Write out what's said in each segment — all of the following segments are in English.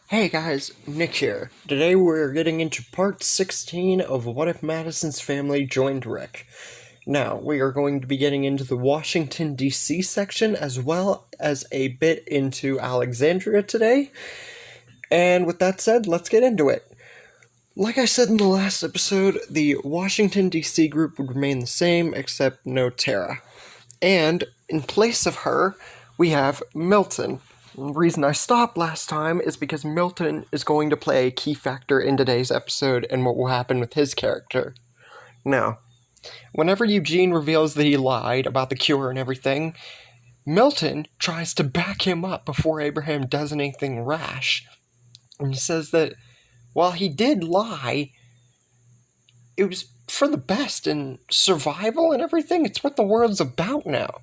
Hey guys, Nick here. Today we're getting into part 16 of What If Madison's Family Joined Rick. Now, we are going to be getting into the Washington, D.C. section as well as a bit into Alexandria today. And with that said, let's get into it. Like I said in the last episode, the Washington, D.C. group would remain the same except no Tara. And in place of her, we have Milton. The reason I stopped last time is because Milton is going to play a key factor in today's episode and what will happen with his character. Now, whenever Eugene reveals that he lied about the cure and everything, Milton tries to back him up before Abraham does anything rash. And says that while he did lie, it was for the best and survival and everything. It's what the world's about now.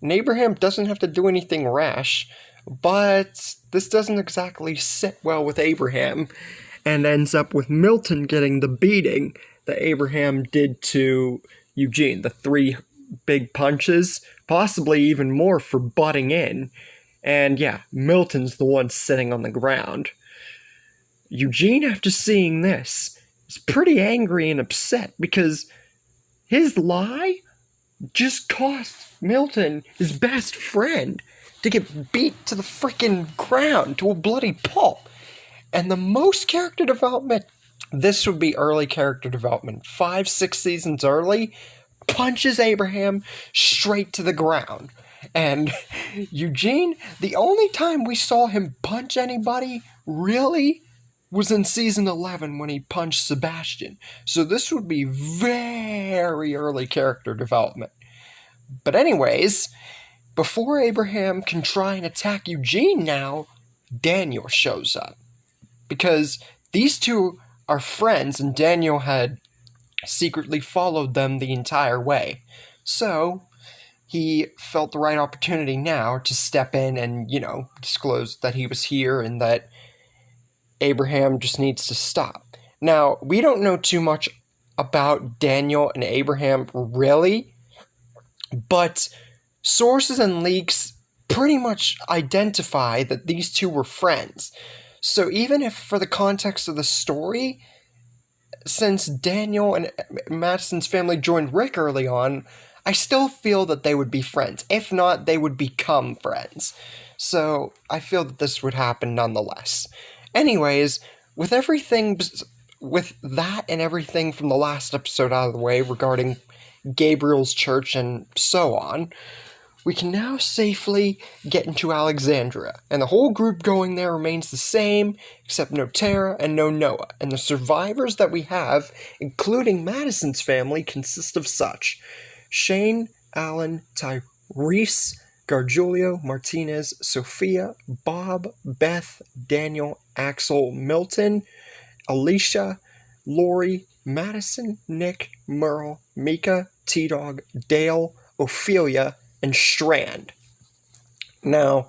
And Abraham doesn't have to do anything rash. But this doesn't exactly sit well with Abraham, and ends up with Milton getting the beating that Abraham did to Eugene. The 3 big punches, possibly even more for butting in. And yeah, Milton's the one sitting on the ground. Eugene, after seeing this, is pretty angry and upset because his lie just cost Milton his best friend to get beat to the freaking ground, to a bloody pulp. And the most character development, this would be early character development, 5-6 seasons early, punches Abraham straight to the ground. And Eugene, the only time we saw him punch anybody, really, was in season 11 when he punched Sebastian. So this would be very early character development. But anyways, before Abraham can try and attack Eugene now, Daniel shows up. Because these two are friends and Daniel had secretly followed them the entire way. So he felt the right opportunity now to step in and, disclose that he was here and that Abraham just needs to stop. Now, we don't know too much about Daniel and Abraham really, but sources and leaks pretty much identify that these two were friends. So even if for the context of the story, since Daniel and Madison's family joined Rick early on, I still feel that they would be friends. If not, they would become friends. So I feel that this would happen nonetheless. Anyways, with that and everything from the last episode out of the way regarding Gabriel's church and so on, we can now safely get into Alexandria, and the whole group going there remains the same, except no Tara and no Noah, and the survivors that we have, including Madison's family, consist of such: Shane, Alan, Tyrese, Gargiulio, Martinez, Sophia, Bob, Beth, Daniel, Axel, Milton, Alicia, Lori, Madison, Nick, Merle, Mika, T-Dog, Dale, Ophelia, and Strand. Now,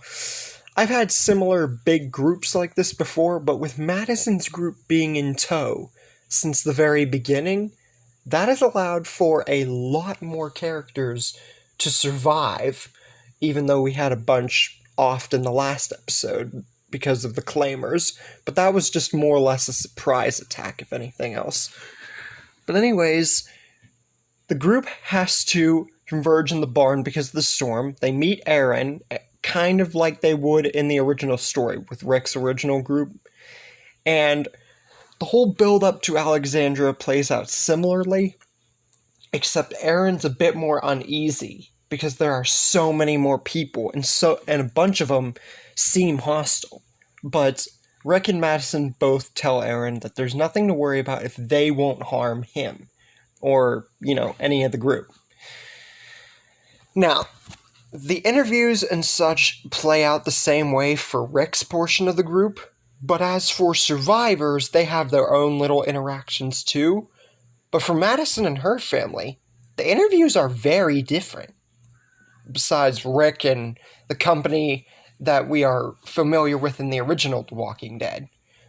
I've had similar big groups like this before, but with Madison's group being in tow since the very beginning, that has allowed for a lot more characters to survive, even though we had a bunch off in the last episode because of the claimers, but that was just more or less a surprise attack, if anything else. But anyways, the group has to converge in the barn because of the storm. They meet Aaron, kind of like they would in the original story with Rick's original group. And the whole build-up to Alexandria plays out similarly, except Aaron's a bit more uneasy because there are so many more people, and a bunch of them seem hostile. But Rick and Madison both tell Aaron that there's nothing to worry about if they won't harm him, or, any of the group. Now, the interviews and such play out the same way for Rick's portion of the group, but as for survivors, they have their own little interactions too. But for Madison and her family, the interviews are very different. Besides Rick and the company that we are familiar with in the original The Walking Dead.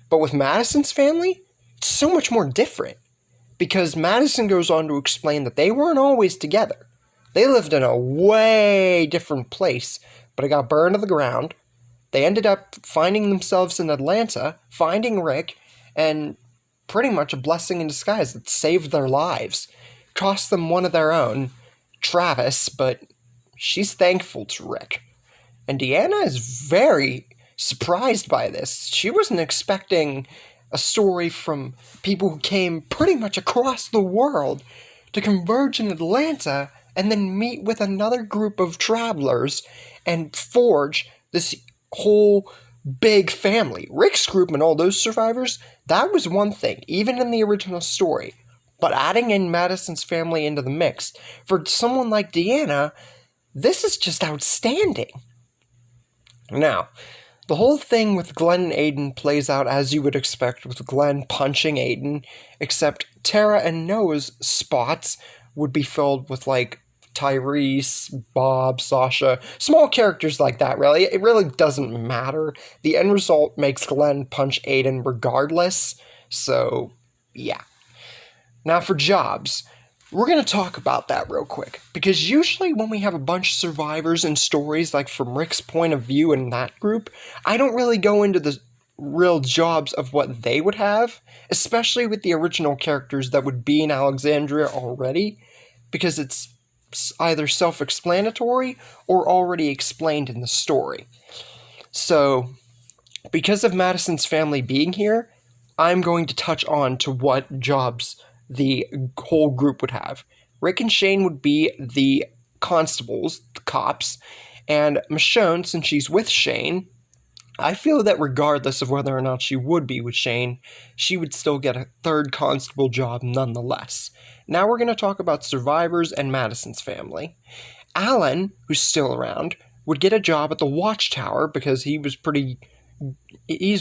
But with Madison's family, so much more different. Because Madison goes on to explain that they weren't always together. They lived in a way different place, but it got burned to the ground. They ended up finding themselves in Atlanta, finding Rick, and pretty much a blessing in disguise that saved their lives. Cost them one of their own, Travis, but she's thankful to Rick. And Deanna is very surprised by this. She wasn't expecting a story from people who came pretty much across the world to converge in Atlanta and then meet with another group of travelers and forge this whole big family. Rick's group and all those survivors, that was one thing, even in the original story. But adding in Madison's family into the mix, for someone like Deanna, this is just outstanding. Now, the whole thing with Glenn and Aiden plays out as you would expect, with Glenn punching Aiden, except Tara and Noah's spots would be filled with, like, Tyrese, Bob, Sasha, small characters like that, really. It really doesn't matter. The end result makes Glenn punch Aiden regardless, so, yeah. Now for jobs, we're going to talk about that real quick, because usually when we have a bunch of survivors and stories, like from Rick's point of view in that group, I don't really go into the real jobs of what they would have, especially with the original characters that would be in Alexandria already, because it's either self-explanatory or already explained in the story. So, because of Madison's family being here, I'm going to touch on to what jobs the whole group would have. Rick and Shane would be the constables, the cops, and Michonne, since she's with Shane, I feel that regardless of whether or not she would be with Shane, she would still get a third constable job nonetheless. Now we're going to talk about survivors and Madison's family. Alan, who's still around, would get a job at the Watchtower because he's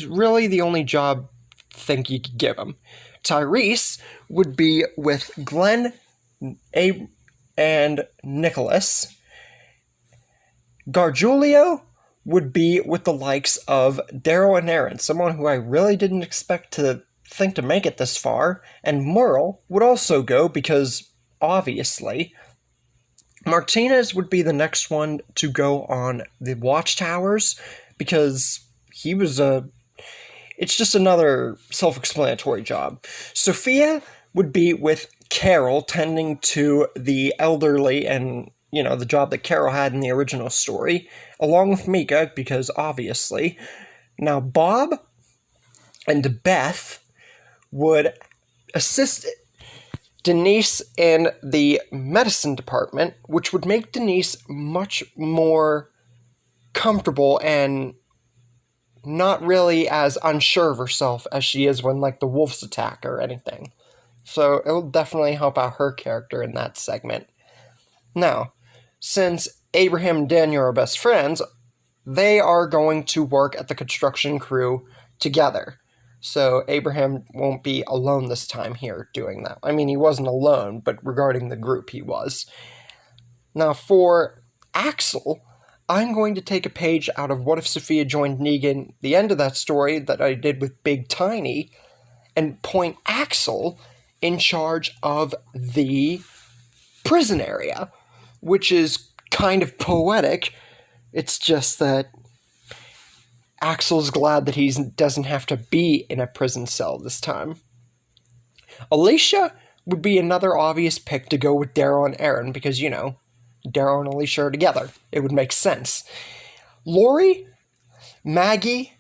really the only job I think you could give him. Tyrese would be with Glenn, Abe, and Nicholas. Gargiulio would be with the likes of Daryl and Aaron, someone who I really didn't expect to think to make it this far, and Merle would also go because, obviously, Martinez would be the next one to go on the Watchtowers because he was it's just another self-explanatory job. Sophia would be with Carol, tending to the elderly and, the job that Carol had in the original story, along with Mika, because obviously. Now, Bob and Beth would assist Denise in the medicine department, which would make Denise much more comfortable and not really as unsure of herself as she is when, the wolves attack or anything. So it will definitely help out her character in that segment. Now, since Abraham and Daniel are best friends, they are going to work at the construction crew together. So Abraham won't be alone this time here doing that. I mean, he wasn't alone, but regarding the group, he was. Now, for Axel, I'm going to take a page out of What If Sophia Joined Negan, the end of that story that I did with Big Tiny, and point Axel in charge of the prison area, which is kind of poetic. It's just that Axel's glad that he doesn't have to be in a prison cell this time. Alicia would be another obvious pick to go with Daryl and Aaron because, Daryl and Alicia are together. It would make sense. Lori, Maggie,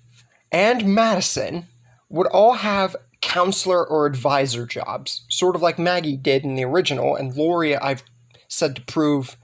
and Madison would all have counselor or advisor jobs, sort of like Maggie did in the original, and Lori, I've said to prove,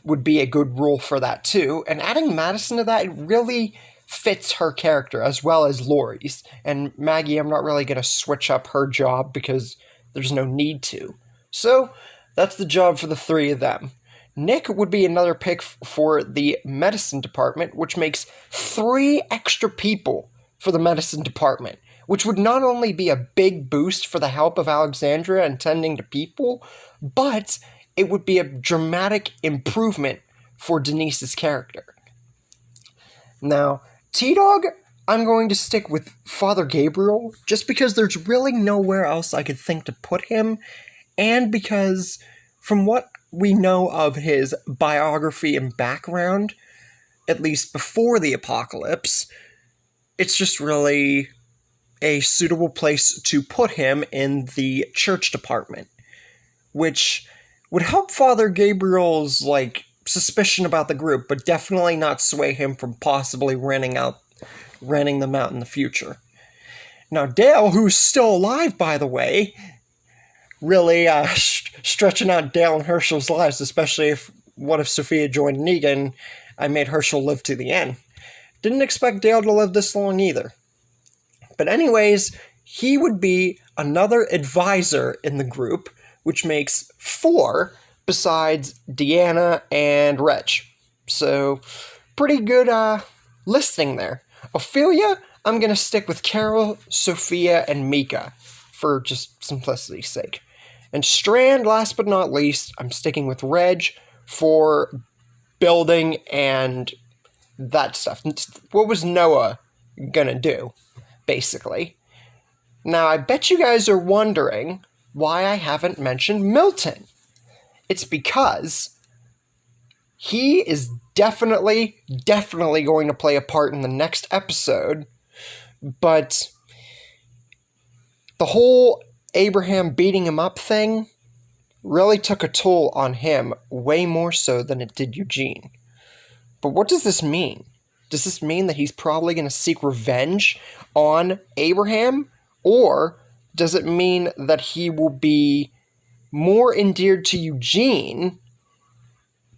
would be a good role for that too. And adding Madison to that, it really fits her character as well as Lori's. And Maggie, I'm not really going to switch up her job because there's no need to. So that's the job for the three of them. Nick would be another pick for the medicine department, which makes 3 extra people for the medicine department, which would not only be a big boost for the help of Alexandria and tending to people, but it would be a dramatic improvement for Denise's character. Now, T-Dog, I'm going to stick with Father Gabriel, just because there's really nowhere else I could think to put him, and because, from what we know of his biography and background, at least before the apocalypse, it's just really a suitable place to put him in the church department, which would help Father Gabriel's, suspicion about the group, but definitely not sway him from possibly renting them out in the future. Now, Dale, who's still alive, by the way, really stretching out Dale and Herschel's lives, especially what if Sophia joined Negan, I made Herschel live to the end. Didn't expect Dale to live this long either. But anyways, he would be another advisor in the group, which makes 4 besides Deanna and Reg. So, pretty good listing there. Ophelia, I'm going to stick with Carol, Sophia, and Mika, for just simplicity's sake. And Strand, last but not least, I'm sticking with Reg for building and that stuff. What was Noah going to do, basically? Now, I bet you guys are wondering why I haven't mentioned Milton. It's because he is definitely going to play a part in the next episode, but the whole Abraham beating him up thing really took a toll on him, way more so than it did Eugene. But what does this mean? Does this mean that he's probably going to seek revenge on Abraham? Or does it mean that he will be more endeared to Eugene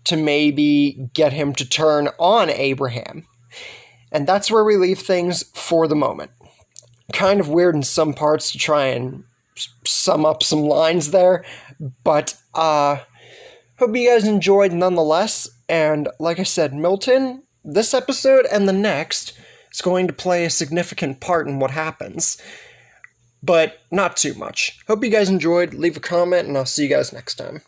to maybe get him to turn on Abraham? And that's where we leave things for the moment. Kind of weird in some parts to try and sum up some lines there, but hope you guys enjoyed nonetheless. And like I said, Milton, this episode and the next, is going to play a significant part in what happens, but not too much. Hope you guys enjoyed. Leave a comment, and I'll see you guys next time.